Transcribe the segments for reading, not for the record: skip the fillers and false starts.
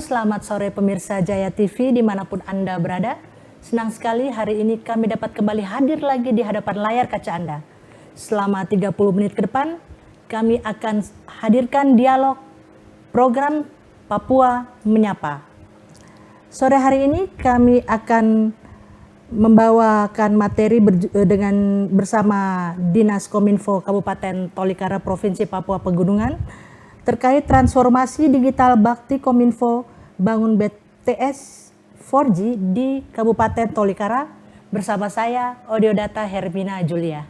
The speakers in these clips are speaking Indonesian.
selamat sore pemirsa Jaya TV dimanapun Anda berada. Senang sekali hari ini kami dapat kembali hadir lagi di hadapan layar kaca Anda. Selama 30 menit ke depan, kami akan hadirkan dialog program Papua Menyapa. Sore hari ini kami akan membawakan materi bersama Dinas Kominfo Kabupaten Tolikara Provinsi Papua Pegunungan terkait transformasi digital bakti Kominfo bangun BTS 4G di Kabupaten Tolikara bersama saya Audiodata Hermina Julia.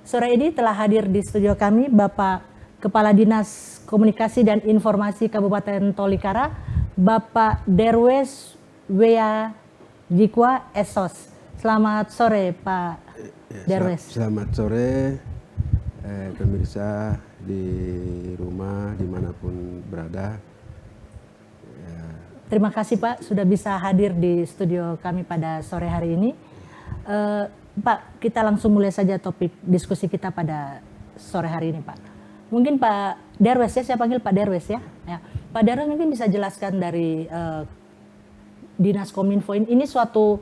Sore ini telah hadir di studio kami Bapak Kepala Dinas Komunikasi dan Informasi Kabupaten Tolikara, Bapak Derwes Wea Jikwa Esos. Selamat sore Pak Derwes. Selamat sore pemirsa di rumah dimanapun berada. Terima kasih Pak sudah bisa hadir di studio kami pada sore hari ini. Pak, kita langsung mulai saja topik diskusi kita pada sore hari ini Pak. Mungkin Pak Derwes ya, saya panggil Pak Derwes ya. Pak Derwes mungkin bisa jelaskan dari Dinas Kominfo ini suatu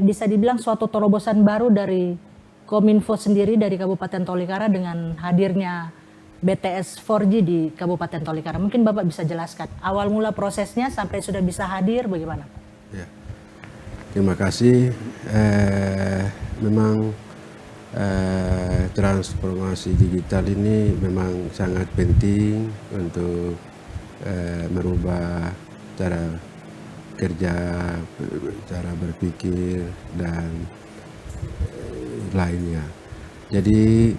bisa dibilang suatu terobosan baru dari Kominfo sendiri dari Kabupaten Tolikara dengan hadirnya BTS 4G di Kabupaten Tolikara. Mungkin Bapak bisa jelaskan awal mula prosesnya sampai sudah bisa hadir bagaimana Pak? Ya. Terima kasih. Memang transformasi digital ini memang sangat penting untuk merubah cara kerja, cara berpikir dan lainnya. Jadi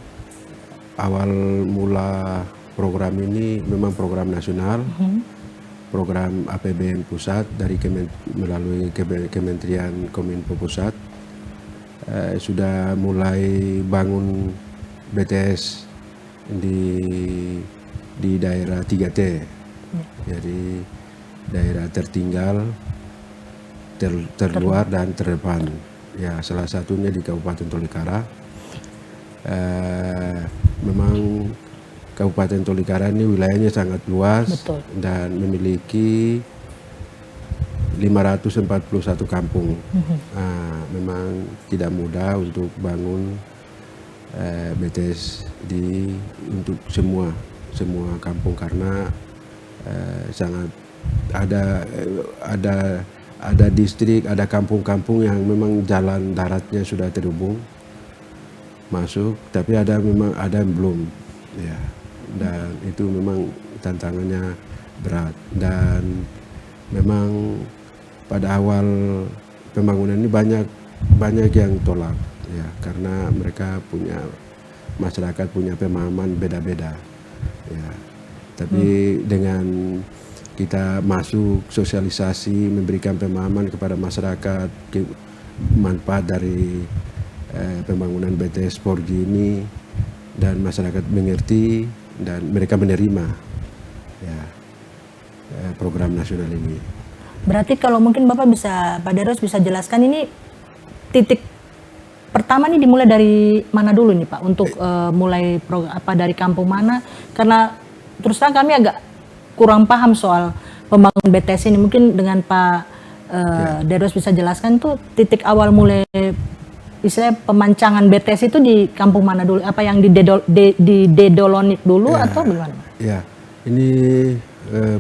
awal mula program ini memang program nasional, program APBN pusat dari melalui Kementerian Kominfo pusat sudah mulai bangun BTS di daerah 3T, jadi daerah tertinggal, terluar dan terdepan. Ya, salah satunya di Kabupaten Tolikara. Memang Kabupaten Tolikara ini wilayahnya sangat luas. Betul. Dan memiliki 541 kampung. Memang tidak mudah untuk bangun BTS untuk semua kampung karena sangat ada distrik, ada kampung-kampung yang memang jalan daratnya sudah terhubung masuk, tapi memang ada yang belum, ya. Dan itu memang tantangannya berat. Dan memang pada awal pembangunan ini banyak yang tolak, ya, karena masyarakat punya pemahaman beda-beda, ya. Tapi dengan kita masuk sosialisasi, memberikan pemahaman kepada masyarakat manfaat dari pembangunan BTS 4G ini, dan masyarakat mengerti dan mereka menerima, ya, program nasional ini. Berarti kalau mungkin Pak Derwes bisa jelaskan ini titik pertama ini dimulai dari mana dulu nih Pak untuk mulai dari kampung mana, karena terus terang kami agak kurang paham soal pembangunan BTS ini. Mungkin dengan Pak Derwes bisa jelaskan tuh titik awal mulai istilahnya pemancangan BTS itu di kampung mana dulu? Apa yang di Dedolonit dulu atau bagaimana? Ya, ini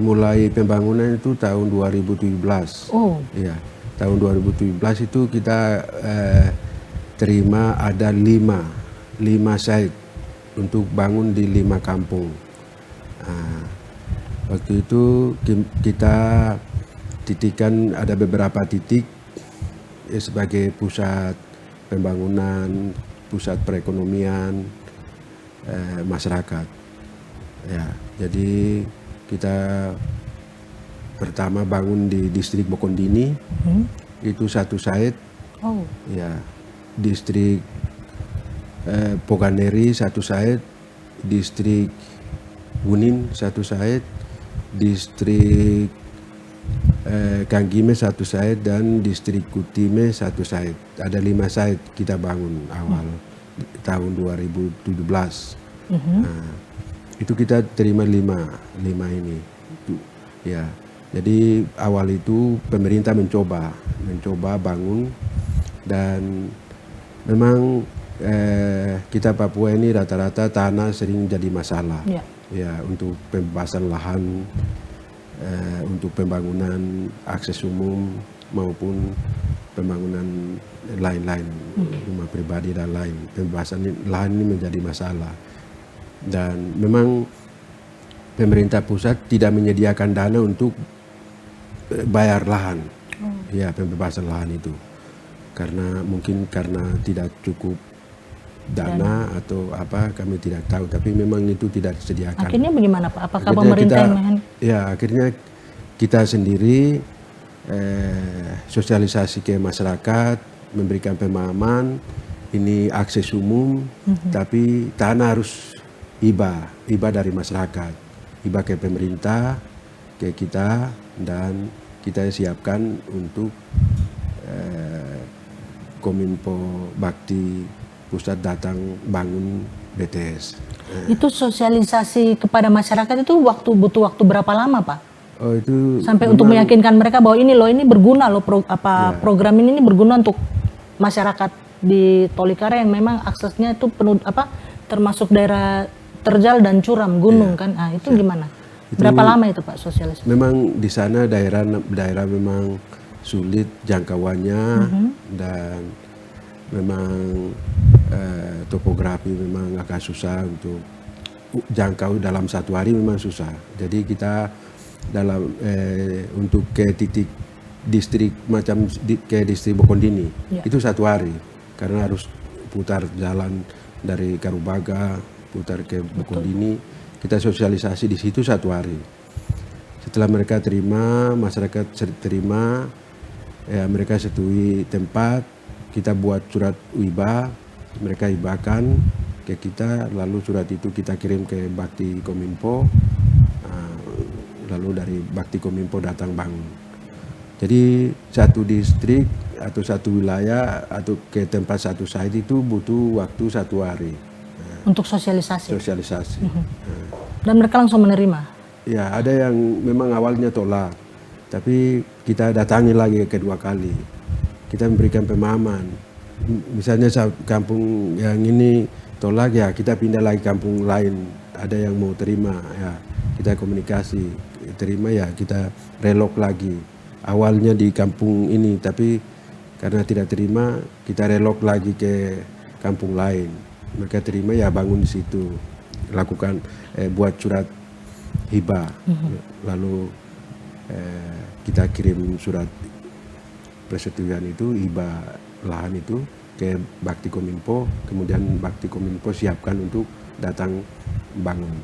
mulai pembangunan itu tahun 2017. Oh. Ya, tahun 2017 itu kita terima ada 5 site untuk bangun di 5 kampung. Waktu itu kita titikkan ada beberapa titik sebagai pusat pembangunan, pusat perekonomian masyarakat. Ya, jadi kita pertama bangun di distrik Bokondini, itu satu site. Oh. Ya, distrik Poganeri satu site, distrik Gunin satu site, distrik Kanggime satu site, dan distrik Kutime satu site. Ada 5 site kita bangun awal tahun 2017. Nah, itu kita terima 5 ini. Ya, Jadi awal itu pemerintah mencoba bangun, dan memang kita Papua ini rata-rata tanah sering jadi masalah. Ya. Ya, untuk pembebasan lahan, untuk pembangunan akses umum maupun pembangunan lain-lain, rumah pribadi dan lain. Pembebasan lahan ini menjadi masalah. Dan memang pemerintah pusat tidak menyediakan dana untuk bayar lahan, ya, pembebasan lahan itu. Mungkin karena tidak cukup dana atau apa, kami tidak tahu, tapi memang itu tidak disediakan. Akhirnya bagaimana Pak? Apakah Akhirnya pemerintah yang akhirnya kita sendiri sosialisasi ke masyarakat, memberikan pemahaman ini akses umum, tapi tanah harus hibah dari masyarakat, hibah ke pemerintah, ke kita, dan kita siapkan untuk Kominfo Bakti Pusat datang bangun BTS. itu sosialisasi kepada masyarakat itu butuh waktu berapa lama Pak? Oh, itu Sampai untuk meyakinkan mereka bahwa ini loh, ini berguna loh, program ini berguna untuk masyarakat di Tolikara yang memang aksesnya itu penuh termasuk daerah terjal dan curam gunung kan. Nah, itu gimana? Berapa lama itu Pak sosialisasi? Memang di sana daerah memang sulit jangkauannya, dan memang topografi memang agak susah untuk jangkau dalam satu hari, memang susah. Jadi kita untuk ke titik distrik macam ke distrik Bokondini itu satu hari, karena harus putar jalan dari Karubaga putar ke Bokondini. Kita sosialisasi di situ satu hari. Setelah mereka terima, masyarakat terima, mereka setujui tempat, kita buat surat hibah, mereka hibahkan ke kita, lalu surat itu kita kirim ke Bakti Kominfo, lalu dari Bakti Kominfo datang bangun. Jadi satu distrik atau satu wilayah atau ke tempat satu site itu butuh waktu satu hari. Untuk sosialisasi? Sosialisasi. Dan mereka langsung menerima? Ya, ada yang memang awalnya tolak, tapi kita datangi lagi kedua kali. Kita memberikan pemahaman. Misalnya kampung yang ini tolak, ya kita pindah lagi kampung lain. Ada yang mau terima, ya kita komunikasi. Terima, ya kita relok lagi. Awalnya di kampung ini, tapi karena tidak terima, kita relok lagi ke kampung lain. Mereka terima, ya bangun di situ. Lakukan, buat surat hibah. Lalu kita kirim surat persetujuan itu, hibah lahan itu ke Bakti Kominfo, kemudian Bakti Kominfo siapkan untuk datang bangun.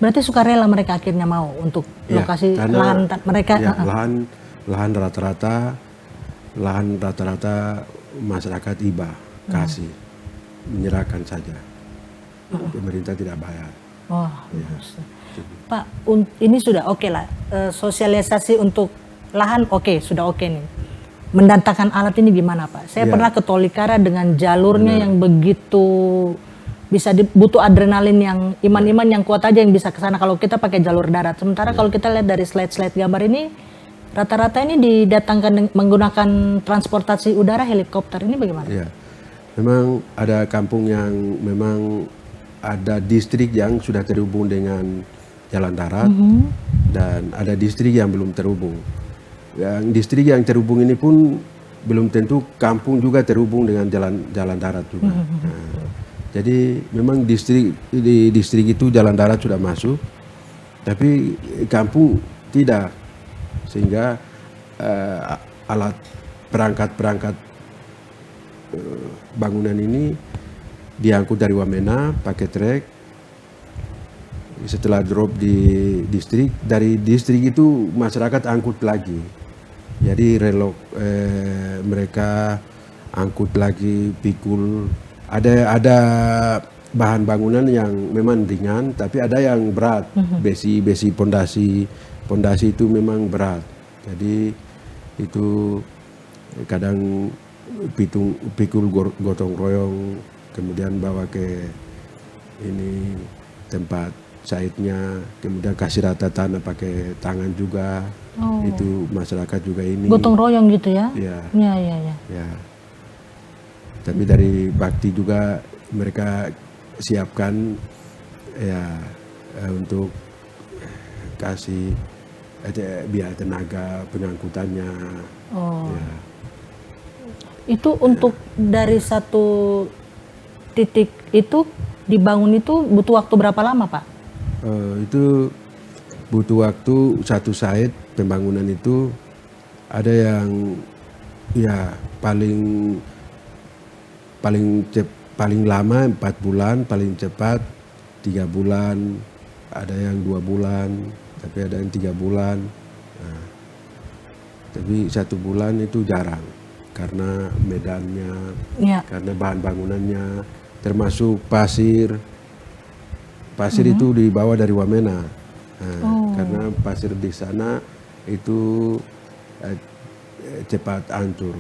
Berarti sukarela mereka akhirnya mau untuk lokasi lahan mereka? Ya, lahan rata-rata masyarakat hibah, kasih, menyerahkan saja. Pemerintah tidak bayar. Oh, ya. Pak, ini sudah oke lah, sosialisasi untuk lahan sudah oke nih. Mendatangkan alat ini gimana Pak? Saya pernah ke Tolikara dengan jalurnya yang begitu bisa butuh adrenalin yang iman-iman yang kuat aja yang bisa ke sana kalau kita pakai jalur darat. Sementara kalau kita lihat dari slide-slide gambar ini, rata-rata ini didatangkan menggunakan transportasi udara, helikopter. Ini bagaimana? Ya, memang ada kampung yang memang ada distrik yang sudah terhubung dengan jalan darat, dan ada distrik yang belum terhubung. Yang distrik yang terhubung ini pun belum tentu kampung juga terhubung dengan jalan darat juga. Jadi memang di distrik itu jalan darat sudah masuk, tapi kampung tidak, sehingga alat perangkat bangunan ini diangkut dari Wamena pakai trek. Setelah drop di distrik, dari distrik itu masyarakat angkut lagi. Jadi relok mereka angkut lagi, pikul. Ada bahan bangunan yang memang ringan, tapi ada yang berat. Besi pondasi itu memang berat. Jadi itu kadang pikul gotong royong, kemudian bawa ke ini tempat saitnya, kemudian kasih rata tanah pakai tangan juga. Itu masyarakat juga ini. Gotong royong gitu ya? Ya, Ya, ya, ya. ya. Tapi dari bakti juga mereka siapkan ya untuk kasih biaya tenaga pengangkutannya. Oh. Ya. Itu untuk dari satu titik itu dibangun itu butuh waktu berapa lama, Pak? Itu butuh waktu satu site pembangunan itu ada yang ya paling lama 4 bulan, paling cepat 3 bulan, ada yang 2 bulan, tapi ada yang 3 bulan. Nah, tapi 1 bulan itu jarang karena medannya, karena bahan bangunannya, termasuk pasir itu dibawa dari Wamena. Nah, karena pasir di sana itu cepat hancur,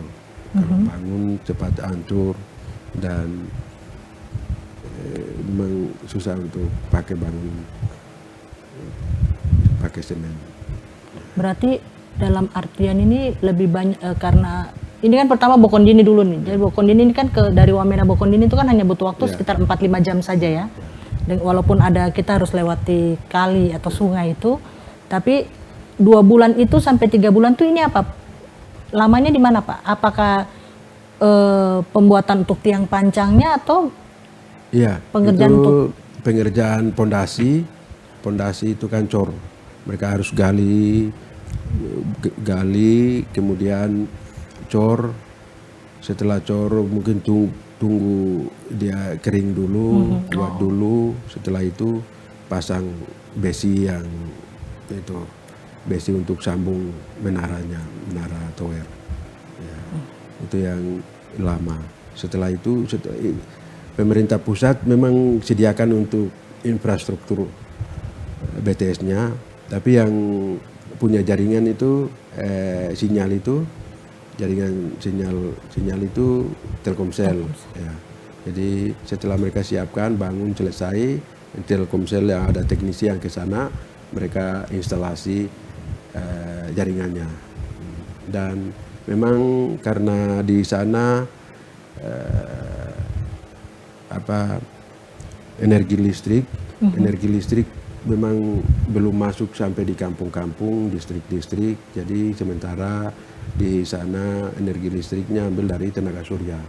kalau bangun cepat hancur dan memang susah untuk pakai bangun pakai semen. Berarti dalam artian ini lebih banyak karena ini kan pertama Bokondini dulu nih. Jadi Bokondini ini kan dari Wamena Bokondini itu kan hanya butuh waktu sekitar 4-5 jam saja ya. Dan walaupun kita harus lewati kali atau sungai itu, tapi 2 bulan itu sampai 3 bulan tuh ini apa? Lamanya di mana, Pak? Apakah pembuatan untuk tiang pancangnya atau pengerjaan untuk pengerjaan pondasi itu kan cor. Mereka harus gali kemudian cor. Setelah cor mungkin tunggu dia kering dulu, kuat dulu. Setelah itu pasang besi yang itu, besi untuk sambung menara tower. Ya, itu yang lama. Setelah itu pemerintah pusat memang sediakan untuk infrastruktur BTS-nya, tapi yang punya jaringan itu jaringan sinyal itu Telkomsel. Ya. Jadi setelah mereka siapkan, bangun selesai, Telkomsel yang ada teknisi yang ke sana, mereka instalasi jaringannya. Dan memang karena di sana energi listrik memang belum masuk sampai di kampung-kampung, distrik-distrik. Jadi sementara di sana energi listriknya ambil dari tenaga surya,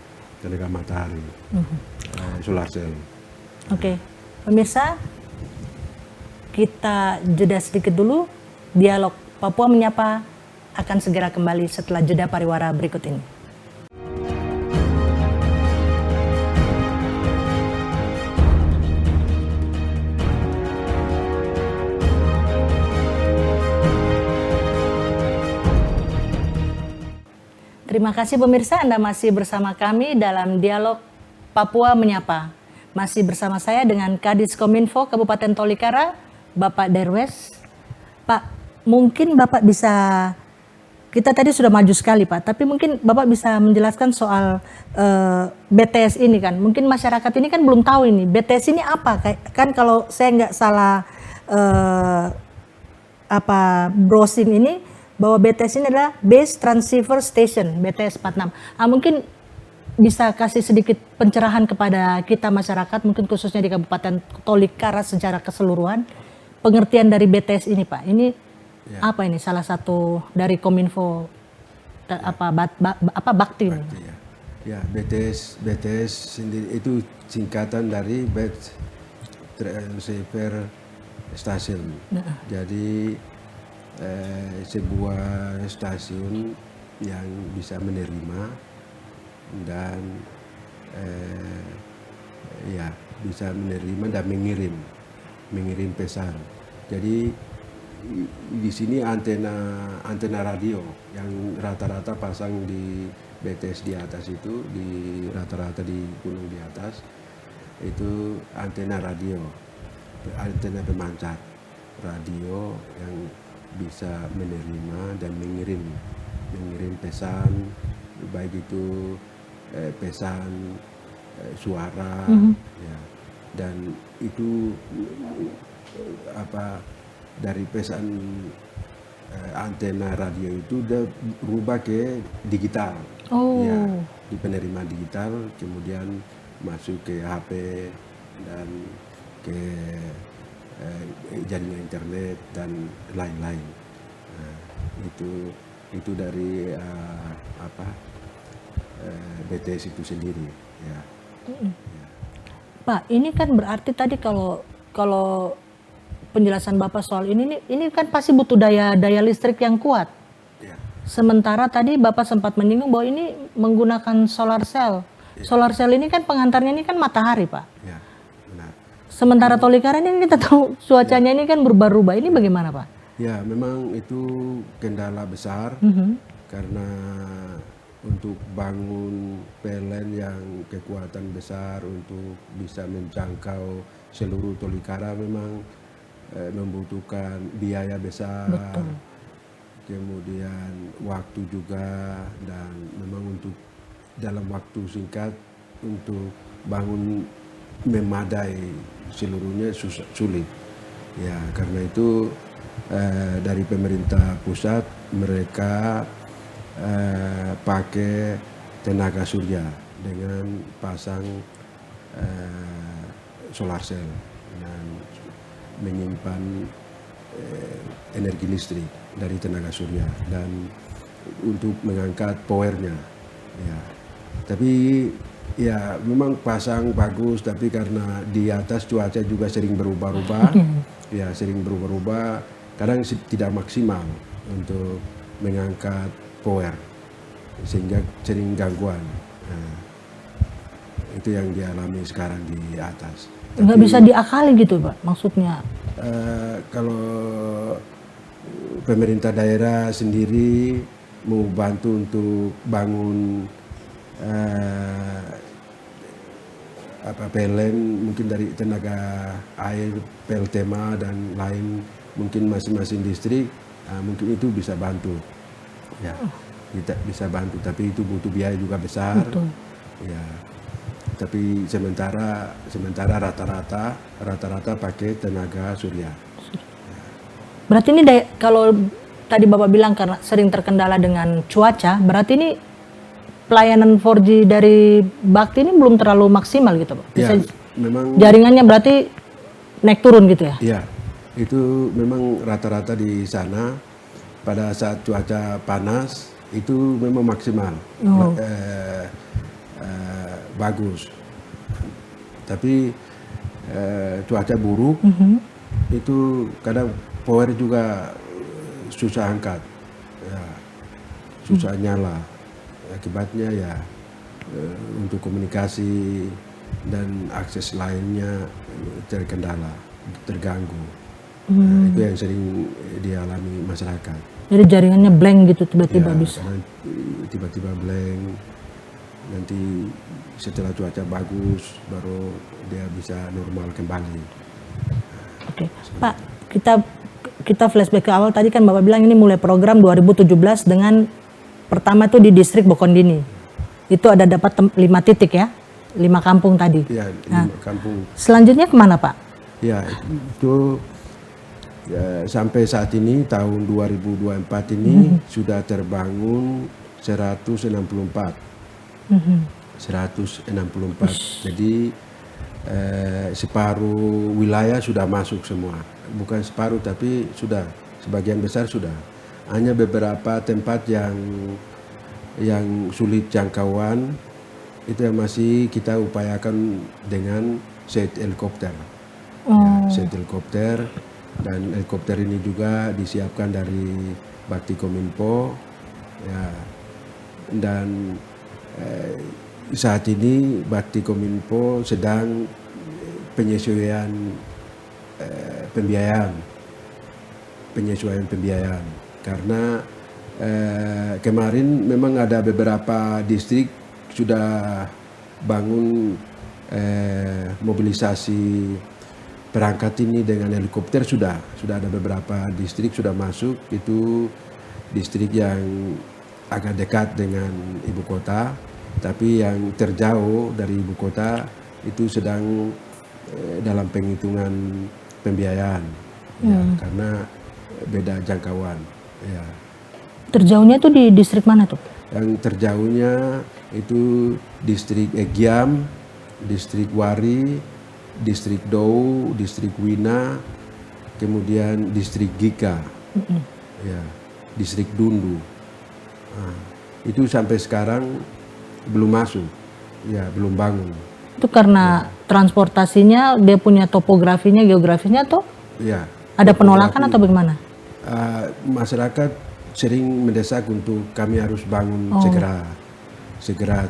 tenaga matahari, solar cell. Oke, pemirsa, kita jeda sedikit dulu. Dialog Papua Menyapa akan segera kembali setelah jeda pariwara berikut ini. Terima kasih pemirsa, Anda masih bersama kami dalam Dialog Papua Menyapa. Masih bersama saya dengan Kadis Kominfo Kabupaten Tolikara, Bapak Derwes. Pak, mungkin Bapak bisa, kita tadi sudah maju sekali Pak, tapi mungkin Bapak bisa menjelaskan soal BTS ini kan. Mungkin masyarakat ini kan belum tahu ini, BTS ini apa? Kan kalau saya nggak salah browsing ini, bahwa BTS ini adalah Base Transceiver Station, BTS 46. Mungkin bisa kasih sedikit pencerahan kepada kita masyarakat, mungkin khususnya di Kabupaten Tolikara secara keseluruhan, pengertian dari BTS ini Pak. Ini apa ini salah satu dari Kominfo bakti ini? Ya, BTS sendiri itu singkatan dari Base Transceiver Station. Jadi sebuah stasiun yang bisa menerima dan bisa menerima dan mengirim pesan. Jadi di sini antena radio yang rata-rata pasang di BTS di atas itu, di rata-rata di gunung di atas itu antena radio, antena pemancar radio yang bisa menerima dan mengirim pesan, baik itu pesan suara, ya, dan itu apa dari pesan antena radio itu udah berubah ke digital. Oh. Ya, di penerima digital, kemudian masuk ke HP dan ke jaringan internet dan lain-lain. Nah, itu dari BTS itu sendiri. Ya. Pak, ini kan berarti tadi kalau penjelasan Bapak soal ini kan pasti butuh daya listrik yang kuat. Ya. Sementara tadi Bapak sempat menyinggung bahwa ini menggunakan solar cell. Ya. Solar cell ini kan pengantarnya ini kan matahari, Pak. Ya, benar. Sementara Tolikara ini kita tahu cuacanya ini kan berubah-ubah. Ini bagaimana, Pak? Ya, memang itu kendala besar karena untuk bangun PLN yang kekuatan besar untuk bisa menjangkau seluruh Tolikara memang membutuhkan biaya besar. Betul. Kemudian waktu juga, dan memang untuk dalam waktu singkat untuk bangun memadai seluruhnya sulit. Ya, karena itu dari pemerintah pusat mereka pakai tenaga surya dengan pasang solar cell dan menyimpan energi listrik dari tenaga surya dan untuk mengangkat powernya. Ya, tapi ya memang pasang bagus, tapi karena di atas cuaca juga sering berubah-ubah, ya sering berubah-ubah, kadang tidak maksimal untuk mengangkat power sehingga sering gangguan. Nah, itu yang dialami sekarang di atas. Nggak bisa diakali gitu, Pak, maksudnya? Kalau pemerintah daerah sendiri mau bantu untuk bangun PLN mungkin dari tenaga air, PLTMA dan lain, mungkin masing-masing distrik mungkin itu bisa bantu. Ya, kita bisa bantu, tapi itu butuh biaya juga besar. Betul. Ya, tapi sementara rata-rata pakai tenaga surya. Berarti ini kalau tadi Bapak bilang karena sering terkendala dengan cuaca, berarti ini pelayanan 4G dari Bakti ini belum terlalu maksimal gitu, Pak? Ya, memang jaringannya berarti naik turun gitu ya? Iya, itu memang rata-rata di sana pada saat cuaca panas itu memang maksimal. Bagus, tapi cuaca buruk itu kadang power juga susah angkat, ya, susah nyala. Akibatnya ya untuk komunikasi dan akses lainnya terkendala, terganggu. Itu yang sering dialami masyarakat. Jadi jaringannya blank gitu tiba-tiba Ya, bisa? tiba-tiba blank. Nanti setelah cuaca bagus baru dia bisa normal kembali. Oke, Pak, kita flashback ke awal tadi kan Bapak bilang ini mulai program 2017 dengan pertama itu di distrik Bokondini. Itu ada dapat 5 titik ya, 5 kampung tadi. Ya, Nah, 5 kampung. selanjutnya kemana, Pak? Ya, itu sampai saat ini tahun 2024 ini sudah terbangun 164. 164. Jadi separuh wilayah sudah masuk semua. Bukan separuh tapi sudah sebagian besar sudah. Hanya beberapa tempat yang sulit jangkauan itu yang masih kita upayakan dengan set helikopter. Ya, set helikopter, dan helikopter ini juga disiapkan dari Bakti Kominfo. Ya, dan saat ini Bakti Kominfo sedang penyesuaian pembiayaan karena kemarin memang ada beberapa distrik sudah bangun mobilisasi perangkat ini dengan helikopter, sudah ada beberapa distrik sudah masuk. Itu distrik yang agak dekat dengan ibu kota, tapi yang terjauh dari ibu kota itu sedang dalam penghitungan pembiayaan, ya, karena beda jangkauan. Ya. Terjauhnya itu di distrik mana tuh? Yang terjauhnya itu distrik Egiam, distrik Wari, distrik Dou, distrik Wina, kemudian distrik Gika, ya, distrik Dundu. Nah, itu sampai sekarang belum masuk, ya, belum bangun. Itu karena transportasinya, dia punya topografinya, geografisnya tuh Ya. ada penolakan atau bagaimana? Masyarakat sering mendesak untuk kami harus bangun segera.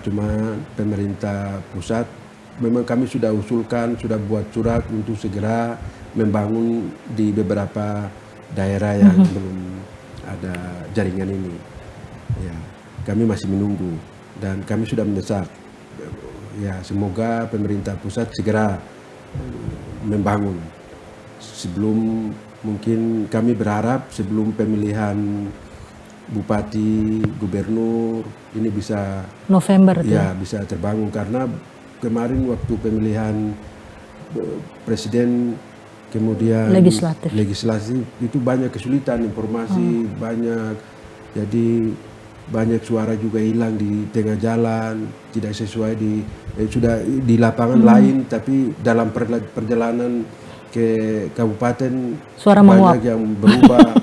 Cuma pemerintah pusat memang kami sudah usulkan, sudah buat surat untuk segera membangun di beberapa daerah yang belum ada jaringan ini. Ya, kami masih menunggu dan kami sudah mendesak. Ya, semoga pemerintah pusat segera membangun. Sebelum, mungkin kami berharap sebelum pemilihan bupati, gubernur ini bisa November tuh. ya bisa terbangun, karena kemarin waktu pemilihan presiden kemudian legislatif itu banyak kesulitan informasi, banyak, jadi banyak suara juga hilang di tengah jalan, tidak sesuai sudah di lapangan lain, tapi dalam perjalanan ke kabupaten Suara banyak menguap. yang berubah.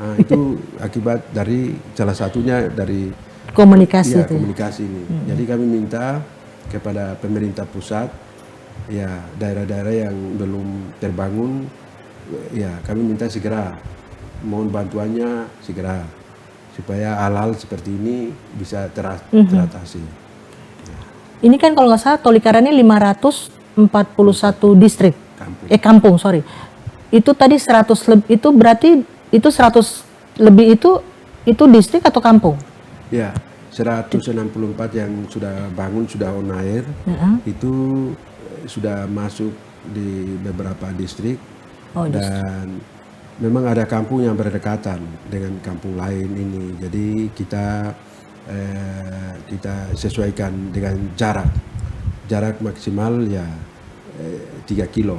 Nah, itu akibat dari salah satunya dari Komunikasi ya, tuh. komunikasi ini. Jadi kami minta kepada pemerintah pusat, ya, daerah-daerah yang belum terbangun, ya, kami minta segera, mohon bantuannya segera, supaya hal-hal seperti ini bisa teratasi. Ini kan kalau nggak salah Tolikara ini 541 distrik. Kampung, sorry. Itu tadi 100 lebih, itu berarti itu 100 lebih itu distrik atau kampung? Ya, 164 yang sudah bangun, sudah on air, itu sudah masuk di beberapa distrik, dan memang ada kampung yang berdekatan dengan kampung lain ini. Jadi kita sesuaikan dengan jarak maksimal ya 3 kilo.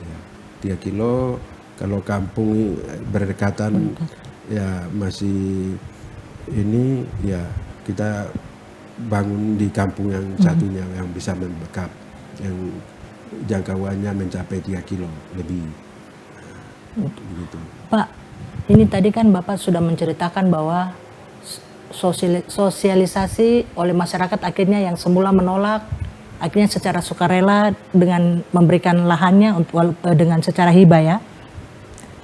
Ya, 3 kilo. Kalau kampung berdekatan ya masih ini, ya kita bangun di kampung yang satunya yang bisa membackup, yang jangkauannya mencapai 3 kilo lebih. Begitu. Pak, ini tadi kan Bapak sudah menceritakan bahwa sosialisasi oleh masyarakat akhirnya yang semula menolak, akhirnya secara sukarela dengan memberikan lahannya dengan secara hibah ya.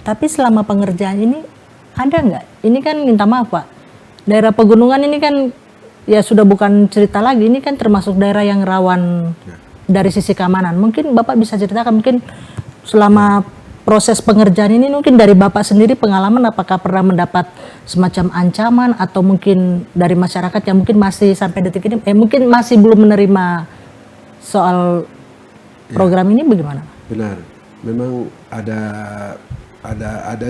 Tapi selama pengerjaan ini ada nggak? Ini kan minta maaf Pak, daerah pegunungan ini kan ya sudah bukan cerita lagi, ini kan termasuk daerah yang rawan dari sisi keamanan. Mungkin Bapak bisa ceritakan, mungkin selama proses pengerjaan ini mungkin dari Bapak sendiri pengalaman, apakah pernah mendapat semacam ancaman atau mungkin dari masyarakat yang mungkin masih sampai detik ini mungkin masih belum menerima soal program ini, bagaimana? Benar, memang ada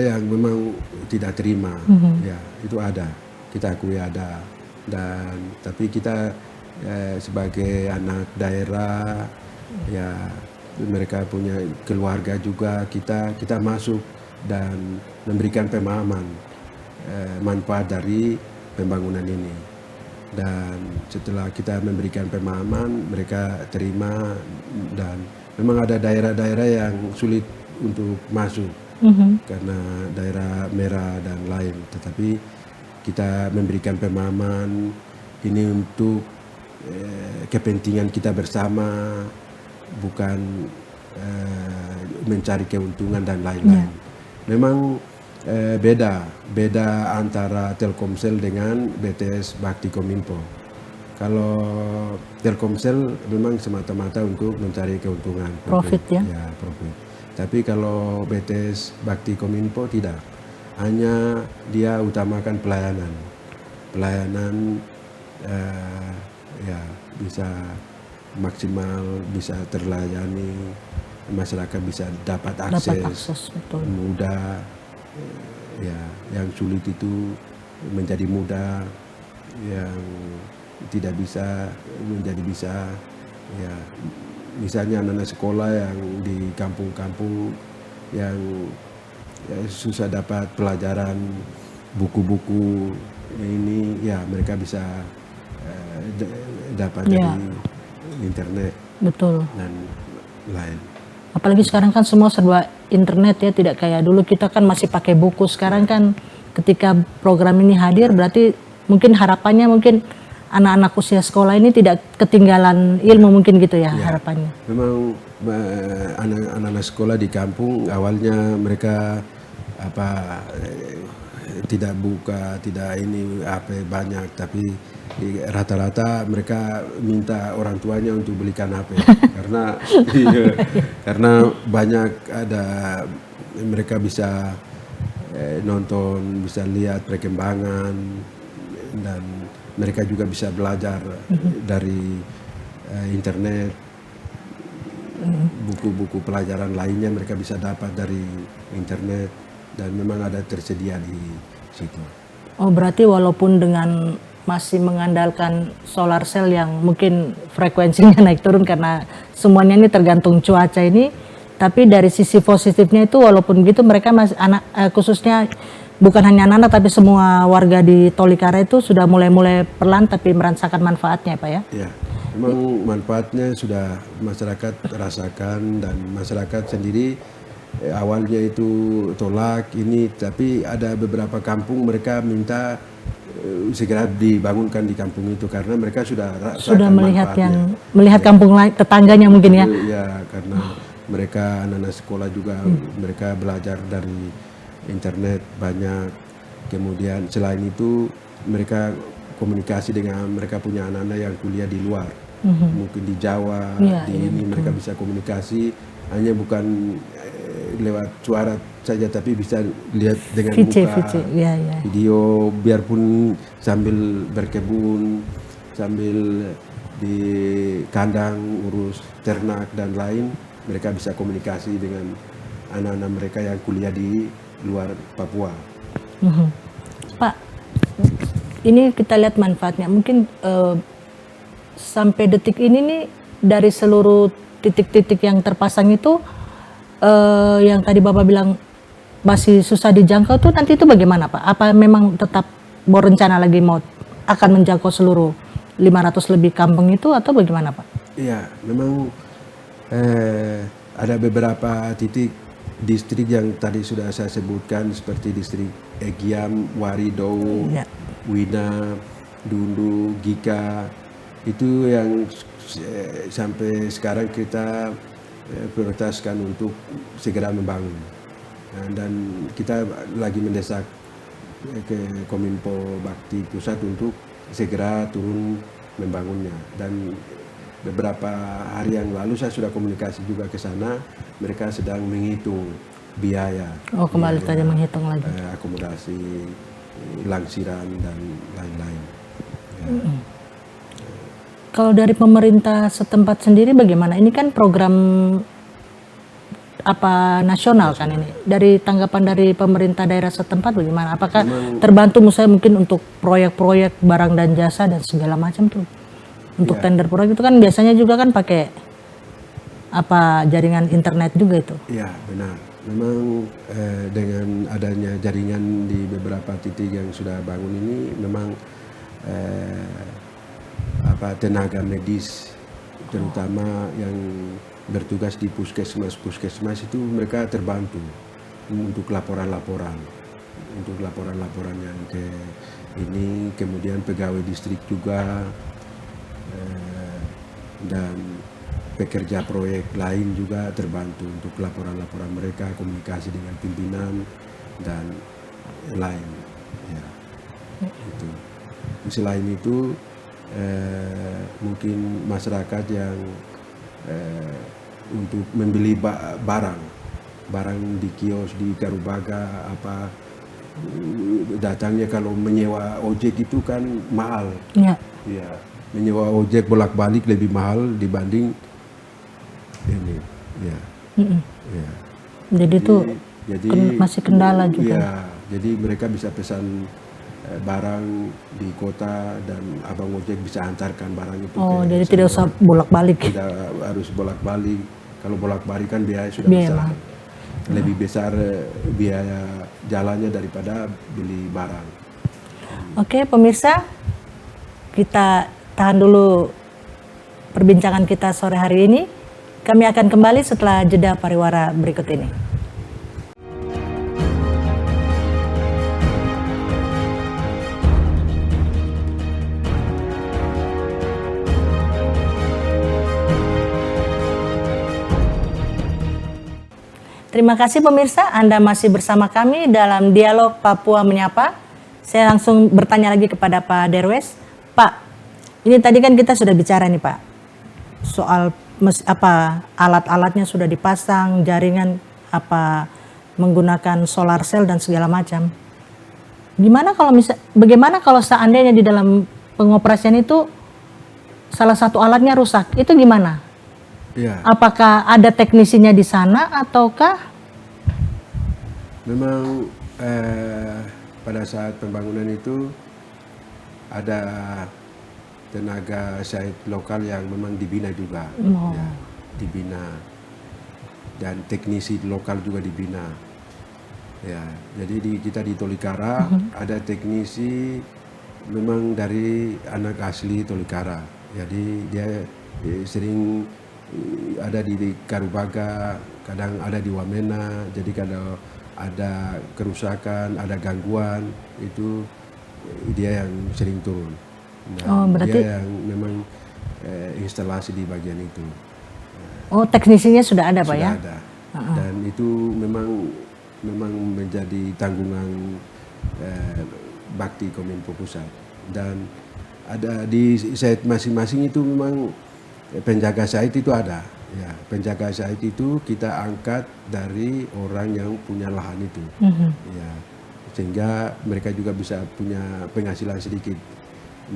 yang memang tidak terima, ya itu ada, kita akui ada, dan tapi kita sebagai anak daerah, ya mereka punya keluarga juga, kita masuk dan memberikan pemahaman manfaat dari pembangunan ini, dan setelah kita memberikan pemahaman mereka terima, dan memang ada daerah-daerah yang sulit untuk masuk karena daerah merah dan lain, tetapi kita memberikan pemahaman ini untuk kepentingan kita bersama, bukan mencari keuntungan dan lain-lain. Memang beda antara Telkomsel dengan BTS Bakti Kominfo. Kalau Telkomsel memang semata-mata untuk mencari keuntungan, Profit ya? Ya, profit. Tapi kalau BTS Bakti Kominfo tidak, hanya dia utamakan pelayanan ya bisa maksimal, bisa terlayani, masyarakat bisa dapat akses betul. mudah, ya yang sulit itu menjadi mudah, yang tidak bisa menjadi bisa, ya misalnya anak-anak sekolah yang di kampung-kampung yang ya, susah dapat pelajaran buku-buku ini, ya mereka bisa dapat Ya. dari internet Betul. dan lain. Apalagi sekarang kan semua serba internet ya, tidak kayak dulu kita kan masih pakai buku. Sekarang kan ketika program ini hadir berarti mungkin harapannya mungkin anak-anak usia sekolah ini tidak ketinggalan ilmu mungkin gitu ya, harapannya. Memang anak-anak sekolah di kampung awalnya mereka tidak buka, tidak ini HP banyak, tapi rata-rata mereka minta orang tuanya untuk belikan HP karena karena banyak ada mereka bisa nonton, bisa lihat perkembangan, dan mereka juga bisa belajar dari internet, buku-buku pelajaran lainnya mereka bisa dapat dari internet, dan memang ada tersedia di situ. Oh, berarti walaupun dengan masih mengandalkan solar cell yang mungkin frekuensinya naik turun karena semuanya ini tergantung cuaca ini, tapi dari sisi positifnya itu walaupun gitu mereka masih khususnya bukan hanya anak-anak tapi semua warga di Tolikara itu sudah mulai perlahan tapi merasakan manfaatnya, Pak ya? Ya, memang manfaatnya sudah masyarakat rasakan, dan masyarakat sendiri awalnya itu tolak ini, tapi ada beberapa kampung mereka minta segera dibangunkan di kampung itu karena mereka sudah rasakan melihat manfaatnya. melihat kampung lain tetangganya mungkin ya. Ya, karena mereka anak-anak sekolah juga mereka belajar dari internet banyak. Kemudian selain itu mereka komunikasi dengan mereka punya anak-anak yang kuliah di luar, mungkin di Jawa, mereka bisa komunikasi hanya bukan lewat suara saja, tapi bisa lihat dengan muka, video, biarpun sambil berkebun, sambil di kandang urus ternak dan lain, mereka bisa komunikasi dengan anak-anak mereka yang kuliah di luar Papua. Pak, ini kita lihat manfaatnya. Mungkin sampai detik ini nih dari seluruh titik-titik yang terpasang itu, yang tadi Bapak bilang masih susah dijangkau tuh, nanti itu bagaimana Pak? Apa memang tetap berencana lagi mau akan menjangkau seluruh 500 lebih kampung itu atau bagaimana Pak? Iya, memang ada beberapa titik distrik yang tadi sudah saya sebutkan seperti distrik Egiam, Warido, Wina, Dundu, Gika, itu yang sampai sekarang kita prioritaskan untuk segera membangun, dan kita lagi mendesak ke Kominfo Bakti Pusat untuk segera turun membangunnya. Dan beberapa hari yang lalu saya sudah komunikasi juga ke sana, mereka sedang menghitung biaya. Oh, kembali tadi menghitung lagi. Akomodasi, langsiran dan lain-lain. Kalau dari pemerintah setempat sendiri bagaimana? Ini kan program nasional kan ini. Dari tanggapan dari pemerintah daerah setempat bagaimana? Apakah terbantu misalnya mungkin untuk proyek-proyek barang dan jasa dan segala macam tuh? Untuk tender proyek itu kan biasanya juga kan pakai jaringan internet juga itu. Iya, benar. Memang dengan adanya jaringan di beberapa titik yang sudah bangun ini, memang tenaga medis terutama yang bertugas di puskesmas itu mereka terbantu untuk laporan-laporan yang ke ini, kemudian pegawai distrik juga, dan pekerja proyek lain juga terbantu untuk laporan-laporan mereka, komunikasi dengan pimpinan dan lain. Ya, itu. Selain itu mungkin masyarakat yang untuk membeli barang di kios di Garubaga datangnya, kalau menyewa ojek itu kan mahal. Ya, menyewa ojek bolak-balik lebih mahal dibanding ini. Jadi itu masih kendala juga. Ya, jadi mereka bisa pesan barang di kota dan abang ojek bisa antarkan barang itu. Jadi tidak usah bolak-balik. Tidak harus bolak-balik. Kalau bolak-balik kan biaya sudah besar. lebih besar biaya jalannya daripada beli barang. Oke, pemirsa, kita tahan dulu perbincangan kita sore hari ini. Kami akan kembali setelah jeda pariwara berikut ini. Terima kasih pemirsa, Anda masih bersama kami dalam Dialog Papua Menyapa. Saya langsung bertanya lagi kepada Pak Derwes. Pak, ini tadi kan kita sudah bicara nih Pak, soal alat-alatnya sudah dipasang, jaringan menggunakan solar cell dan segala macam. Bagaimana kalau seandainya di dalam pengoperasian itu salah satu alatnya rusak, itu gimana? Ya. Apakah ada teknisinya di sana ataukah? Memang pada saat pembangunan itu ada tenaga site lokal yang memang dibina juga, ya, dibina, dan teknisi lokal juga dibina. Ya, jadi kita di Tolikara ada teknisi memang dari anak asli Tolikara. Jadi dia sering ada di Karubaga, kadang ada di Wamena. Jadi kalau ada kerusakan, ada gangguan, itu dia yang sering turun. Dan berarti dia yang memang instalasi di bagian itu. Oh, teknisinya sudah ada Pak ya? Sudah ada. Dan itu memang menjadi tanggungan Bakti Kominfo Pusat. Dan ada di site masing-masing itu memang penjaga site itu ada. Ya, penjaga site itu kita angkat dari orang yang punya lahan itu. Ya, sehingga mereka juga bisa punya penghasilan sedikit.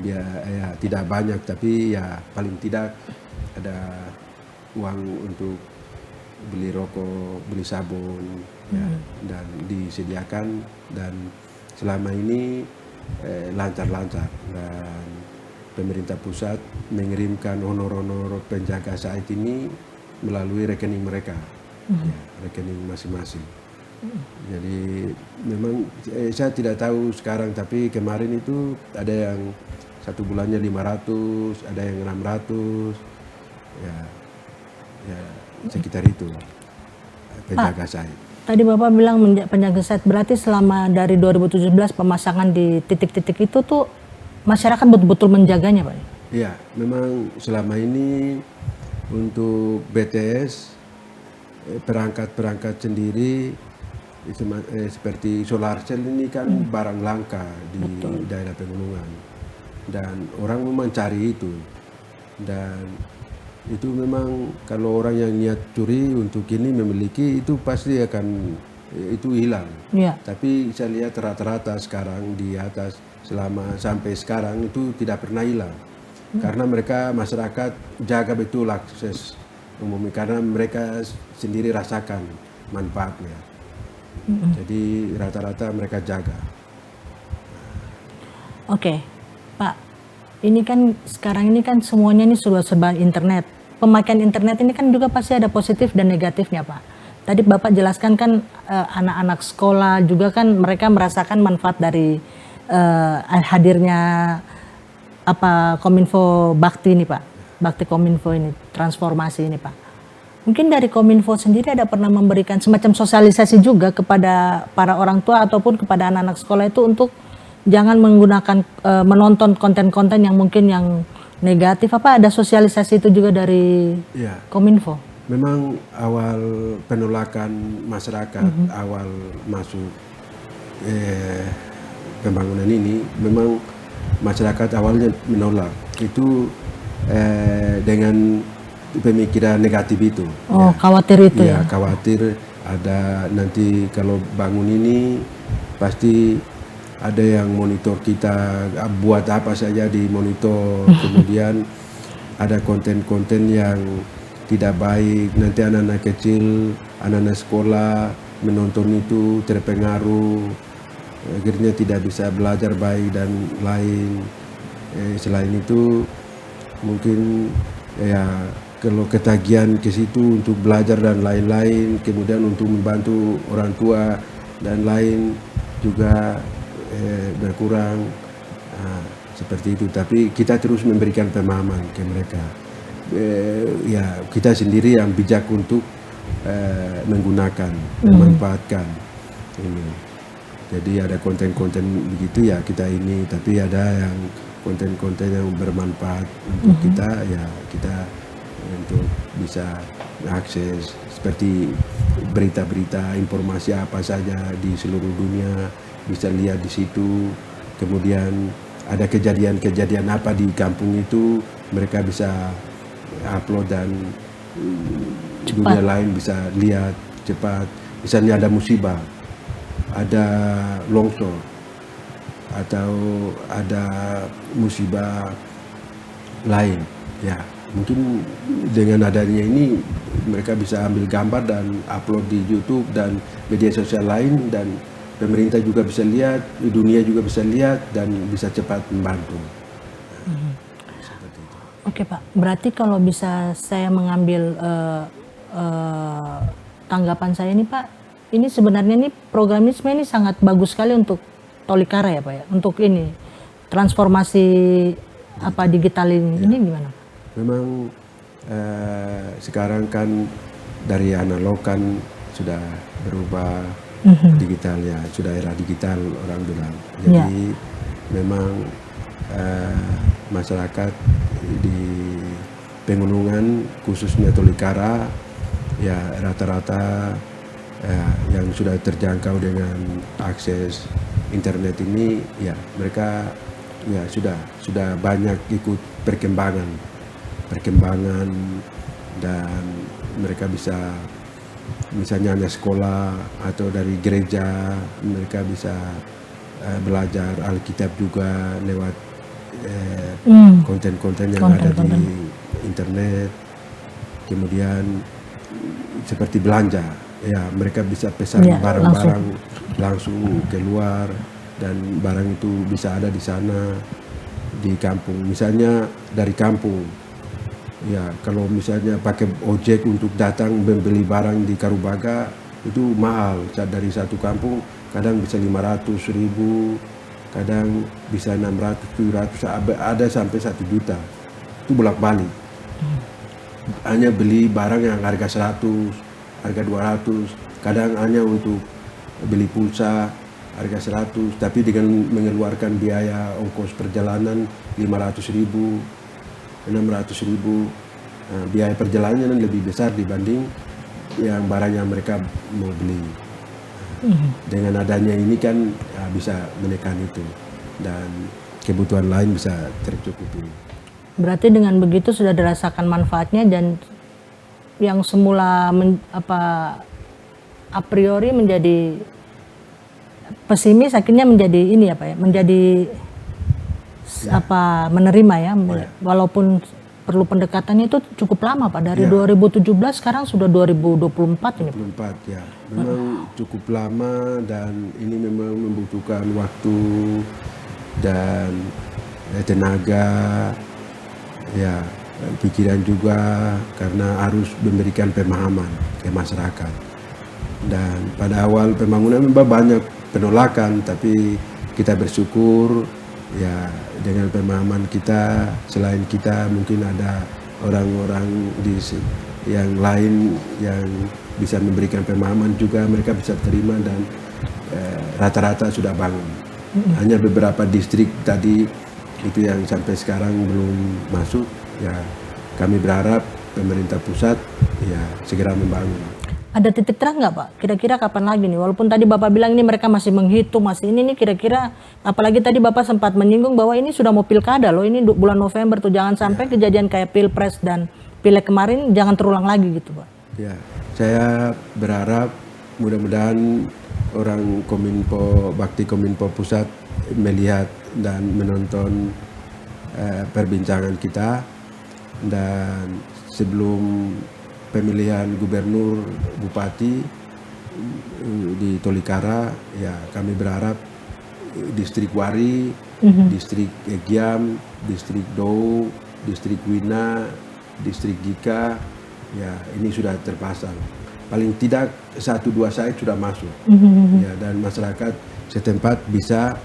Ya, tidak banyak, tapi ya paling tidak ada uang untuk beli rokok, beli sabun, ya, dan disediakan. Dan selama ini lancar-lancar, dan pemerintah pusat mengirimkan honor-honor penjaga site ini melalui rekening mereka, ya, rekening masing-masing. Jadi memang saya tidak tahu sekarang, tapi kemarin itu ada yang 1 bulannya 500, ada yang 600, ya sekitar itu penjaga site. Tadi Bapak bilang penjaga site, berarti selama dari 2017 pemasangan di titik-titik itu tuh masyarakat betul-betul menjaganya Pak? Iya, memang selama ini untuk BTS perangkat-perangkat sendiri seperti solar cell ini kan barang langka di daerah pegunungan, dan orang memang cari itu, dan itu memang kalau orang yang niat curi untuk ini memiliki itu pasti akan itu hilang. Ya. Tapi saya lihat rata-rata sekarang di atas selama sampai sekarang itu tidak pernah hilang, karena mereka masyarakat jaga betul akses umum, karena mereka sendiri rasakan manfaatnya. Jadi rata-rata mereka jaga. Oke, Pak, ini kan sekarang ini kan semuanya ini sudah serba internet. Pemakaian internet ini kan juga pasti ada positif dan negatifnya Pak. Tadi Bapak jelaskan kan anak-anak sekolah juga kan mereka merasakan manfaat dari hadirnya Kominfo Bakti ini Pak, Bakti Kominfo ini, transformasi ini Pak. Mungkin dari Kominfo sendiri ada pernah memberikan semacam sosialisasi juga kepada para orang tua ataupun kepada anak-anak sekolah itu untuk jangan menggunakan menonton konten-konten yang mungkin yang negatif. Apa ada sosialisasi itu juga dari Kominfo? Memang awal penolakan masyarakat awal masuk pembangunan ini, memang masyarakat awalnya menolak itu dengan pemikiran negatif itu. Oh, khawatir itu ya? Khawatir ada nanti kalau bangun ini pasti ada yang monitor kita, buat apa saja di monitor. Kemudian ada konten-konten yang tidak baik, nanti anak-anak kecil, anak-anak sekolah menonton itu terpengaruh, akhirnya tidak bisa belajar baik dan lain. Selain itu mungkin ya kalau ketagihan ke situ untuk belajar dan lain-lain, kemudian untuk membantu orang tua dan lain juga berkurang. Seperti itu, tapi kita terus memberikan pemahaman ke mereka. Ya kita sendiri yang bijak untuk menggunakan, memanfaatkan ini. Jadi ada konten-konten begitu ya kita ini, tapi ada yang konten-konten yang bermanfaat untuk kita, ya kita untuk bisa akses seperti berita-berita, informasi apa saja di seluruh dunia bisa lihat di situ. Kemudian ada kejadian-kejadian apa di kampung itu mereka bisa upload dan dunia lain bisa lihat cepat. Misalnya ada musibah, ada longsor, atau ada musibah lain, ya mungkin dengan adanya ini mereka bisa ambil gambar dan upload di YouTube dan media sosial lain, dan pemerintah juga bisa lihat, dunia juga bisa lihat dan bisa cepat membantu. Oke Pak, berarti kalau bisa saya mengambil tanggapan saya ini Pak, ini sebenarnya ini program ini sebenarnya sangat bagus sekali untuk Tolikara ya Pak ya, untuk ini transformasi apa digital ini gimana? Memang sekarang kan dari analog kan sudah berubah digital ya, sudah era digital orang bilang. Jadi memang masyarakat di pegunungan khususnya Tolikara ya rata-rata yang sudah terjangkau dengan akses internet ini ya mereka ya sudah banyak ikut perkembangan dan mereka bisa misalnya hanya sekolah atau dari gereja mereka bisa belajar Alkitab juga lewat konten-konten yang ada di internet. Kemudian seperti belanja ya mereka bisa pesan barang-barang langsung keluar dan barang itu bisa ada di sana di kampung. Misalnya dari kampung ya kalau misalnya pakai ojek untuk datang membeli barang di Karubaga itu mahal, dari satu kampung kadang bisa 500.000, kadang bisa 600, 700, ada sampai 1 juta. Itu bolak-balik. Hanya beli barang yang harga 100, harga 200, kadang hanya untuk beli pulsa harga 100, tapi dengan mengeluarkan biaya ongkos perjalanan 500.000, 600.000. Biaya perjalanan lebih besar dibanding yang barang yang mereka mau beli. Dengan adanya ini kan ya, bisa menekan itu dan kebutuhan lain bisa tercukupi. Berarti dengan begitu sudah dirasakan manfaatnya, dan yang semula a priori menjadi pesimis akhirnya menjadi ini apa ya, menjadi menerima ya, walaupun perlu pendekatannya itu cukup lama Pak, dari 2017 sekarang sudah 2024 ini. 2024 ya, memang cukup lama dan ini memang membutuhkan waktu dan tenaga ya, pikiran juga karena harus memberikan pemahaman ke masyarakat. Dan pada awal pembangunan memang banyak penolakan, tapi kita bersyukur ya dengan pemahaman kita, selain kita mungkin ada orang-orang yang lain yang bisa memberikan pemahaman juga, mereka bisa terima dan rata-rata sudah bangun. Hanya beberapa distrik tadi itu yang sampai sekarang belum masuk, ya kami berharap pemerintah pusat ya segera membangun. Ada titik terang nggak Pak? Kira-kira kapan lagi nih? Walaupun tadi Bapak bilang ini mereka masih menghitung, masih ini nih kira-kira, apalagi tadi Bapak sempat menyinggung bahwa ini sudah mau pilkada loh, ini bulan November tuh, jangan sampai kejadian kayak Pilpres dan Pileg kemarin jangan terulang lagi gitu Pak. Ya, saya berharap mudah-mudahan orang Kominfo, Bakti Kominfo Pusat melihat dan menonton perbincangan kita, dan sebelum pemilihan gubernur bupati di Tolikara ya kami berharap distrik Wari, distrik Egiam, distrik Dou, distrik Wina, distrik Jika, ya ini sudah terpasang. Paling tidak 1-2 site sudah masuk, ya, dan masyarakat setempat bisa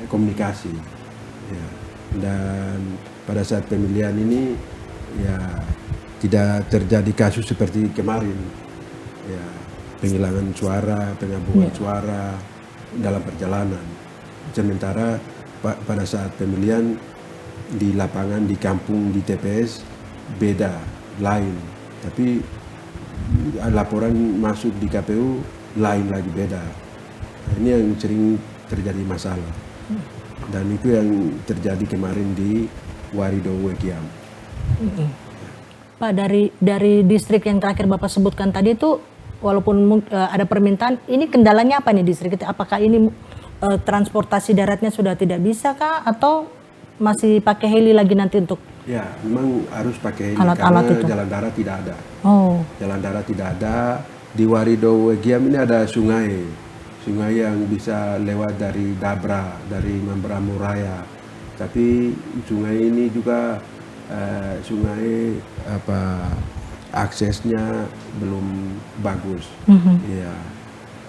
komunikasi. Ya. Dan pada saat pemilihan ini, ya tidak terjadi kasus seperti kemarin, ya penghilangan suara, penggabungan suara dalam perjalanan. Sementara pada saat pemilihan di lapangan, di kampung, di TPS beda, lain. Tapi laporan masuk di KPU lain lagi, beda. Ini yang sering terjadi masalah. Dan itu yang terjadi kemarin di Warido Wekiam. Pak, dari distrik yang terakhir Bapak sebutkan tadi itu, walaupun ada permintaan, ini kendalanya apa nih distrik itu? Apakah ini transportasi daratnya sudah tidak bisa kah? Atau masih pakai heli lagi nanti untuk? Ya, memang harus pakai heli Alat-alat karena itu. jalan darat tidak ada. Oh, Jalan darat tidak ada. Di Warido Wekiam ini ada sungai yang bisa lewat dari Dabra, dari Mambramo Raya. Tapi sungai ini juga aksesnya belum bagus. Ya,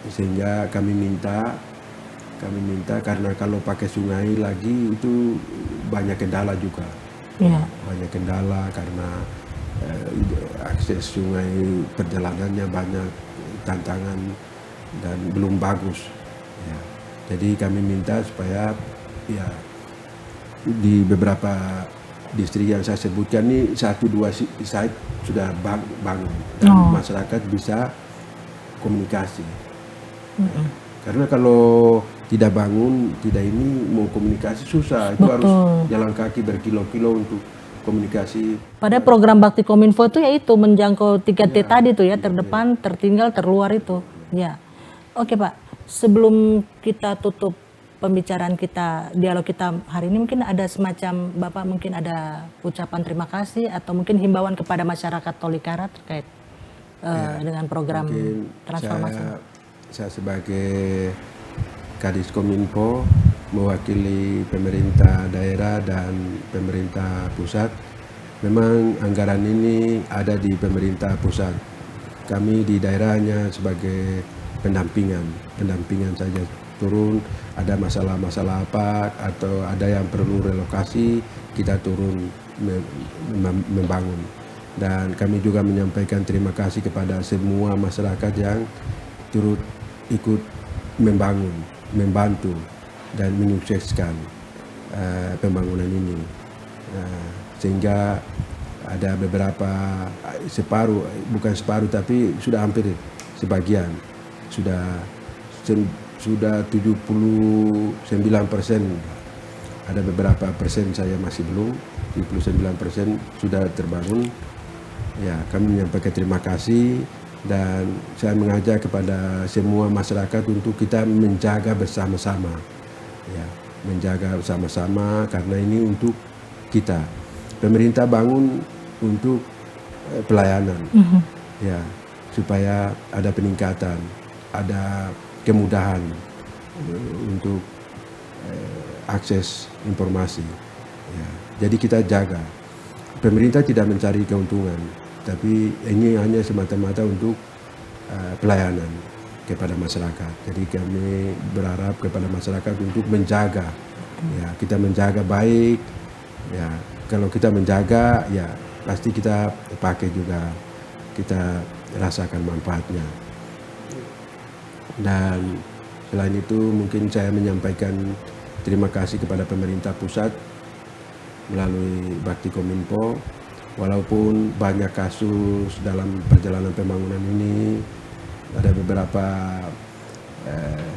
sehingga kami minta karena kalau pakai sungai lagi itu banyak kendala juga. Banyak kendala karena akses sungai, perjalanannya banyak tantangan dan belum bagus. Ya. Jadi kami minta supaya ya di beberapa distrik yang saya sebutkan ini 1-2 site sudah bangun dan masyarakat bisa komunikasi. Karena kalau tidak bangun, tidak ini mau komunikasi susah. Itu harus jalan kaki berkilo-kilo untuk komunikasi. pada program Bakti Kominfo itu yaitu menjangkau 3T tadi tuh ya, terdepan, tertinggal, terluar itu. Ya. Oke Pak, sebelum kita tutup pembicaraan kita, dialog kita hari ini, mungkin ada semacam Bapak mungkin ada ucapan terima kasih atau mungkin himbauan kepada masyarakat Tolikara terkait dengan program transformasi. Saya sebagai Kadis Kominfo mewakili pemerintah daerah dan pemerintah pusat. Memang anggaran ini ada di pemerintah pusat. Kami di daerahnya sebagai pendampingan saja, turun ada masalah-masalah apa atau ada yang perlu relokasi, kita turun membangun. Dan kami juga menyampaikan terima kasih kepada semua masyarakat yang turut ikut membangun, membantu dan menyukseskan pembangunan ini, sehingga ada beberapa bukan separuh tapi sudah hampir sebagian sudah 79%, ada beberapa persen saya masih belum, 79% sudah terbangun. Ya, kami menyampaikan terima kasih dan saya mengajak kepada semua masyarakat untuk kita menjaga bersama-sama. Ya, menjaga bersama-sama karena ini untuk kita. Pemerintah bangun untuk pelayanan. Ya, supaya ada peningkatan, ada kemudahan untuk akses informasi. Ya, jadi kita jaga. Pemerintah tidak mencari keuntungan, tapi ini hanya semata-mata untuk pelayanan kepada masyarakat. Jadi kami berharap kepada masyarakat untuk menjaga, ya kita menjaga baik. Ya kalau kita menjaga, ya pasti kita pakai juga, kita rasakan manfaatnya. Dan selain itu mungkin saya menyampaikan terima kasih kepada pemerintah pusat melalui Bakti Kominfo. Walaupun banyak kasus dalam perjalanan pembangunan ini, ada beberapa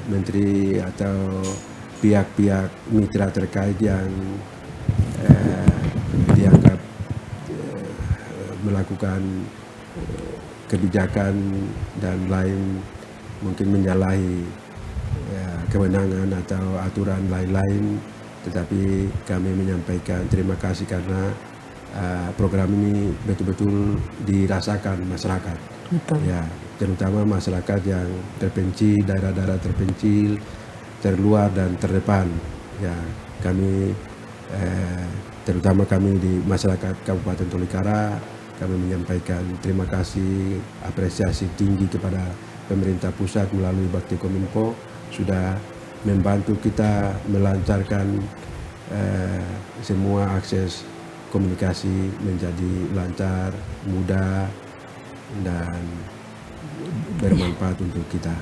menteri atau pihak-pihak mitra terkait yang dianggap melakukan kebijakan dan lain, mungkin menyalahi kewenangan atau aturan lain-lain, tetapi kami menyampaikan terima kasih karena program ini betul-betul dirasakan masyarakat. Betul. Ya, terutama masyarakat yang terpencil, daerah-daerah terpencil, terluar dan terdepan. Ya, kami terutama kami di masyarakat Kabupaten Tolikara, kami menyampaikan terima kasih, apresiasi tinggi kepada pemerintah pusat melalui Bakti Kominfo sudah membantu kita melancarkan semua akses komunikasi menjadi lancar, mudah, dan bermanfaat untuk kita.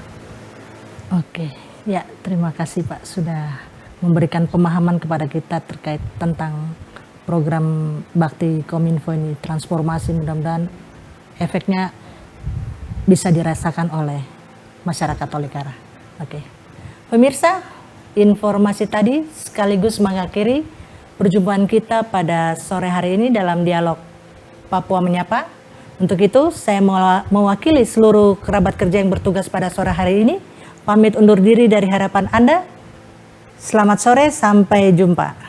Oke, ya terima kasih Pak sudah memberikan pemahaman kepada kita terkait tentang program Bakti Kominfo ini, transformasi, mudah-mudahan efeknya bisa dirasakan oleh masyarakat Tolikara. Oke, pemirsa, informasi tadi sekaligus mengakhiri perjumpaan kita pada sore hari ini dalam dialog Papua Menyapa. Untuk itu, saya mewakili seluruh kerabat kerja yang bertugas pada sore hari ini, pamit undur diri dari hadapan Anda. Selamat sore, sampai jumpa.